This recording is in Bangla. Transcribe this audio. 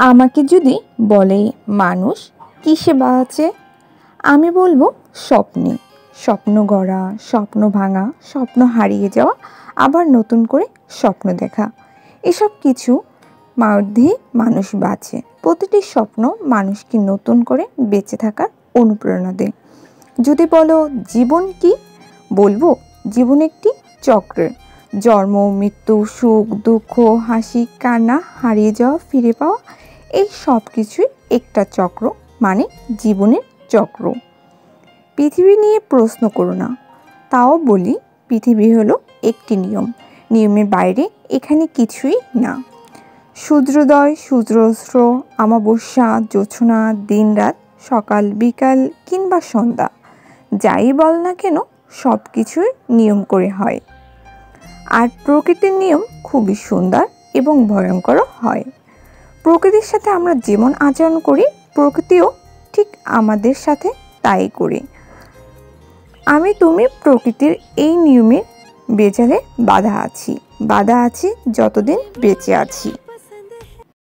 আমাকে যদি বলে মানুষ কিসে বাঁচে, আমি বলবো স্বপ্নে। স্বপ্ন গড়া, স্বপ্ন ভাঙা, স্বপ্ন হারিয়ে যাওয়া, আবার নতুন করে স্বপ্ন দেখা, এসব কিছু মধ্যে মানুষ বাঁচে। প্রতিটি স্বপ্ন মানুষকে নতুন করে বেঁচে থাকার অনুপ্রেরণা দেয়। যদি বলো জীবন কি, বলবো জীবন একটি চক্রের। জন্ম, মৃত্যু, সুখ, দুঃখ, হাসি, কান্না, হারিয়ে যাওয়া, ফিরে পাওয়া, এই সব কিছুই একটা চক্র, মানে জীবনের চক্র। পৃথিবী নিয়ে প্রশ্ন করো না, তাও বলি পৃথিবী হলো একটি নিয়ম, নিয়মের বাইরে এখানে কিছুই না। সূর্যোদয়, সূর্যাস্ত, অমাবস্যা, জ্যোৎস্না, দিনরাত, সকাল বিকাল কিংবা সন্ধ্যা, যাই বল না কেন সব কিছুই নিয়ম করে হয়। আর প্রকৃতির নিয়ম খুবই সুন্দর এবং ভয়ঙ্করও হয়। প্রকৃতির সাথে আমরা যেমন আচরণ করি, প্রকৃতিও ঠিক আমাদের সাথে তাই করে। আমি তুমি প্রকৃতির এই নিয়মে বেজালে বাধা আছি যতদিন বেঁচে আছি।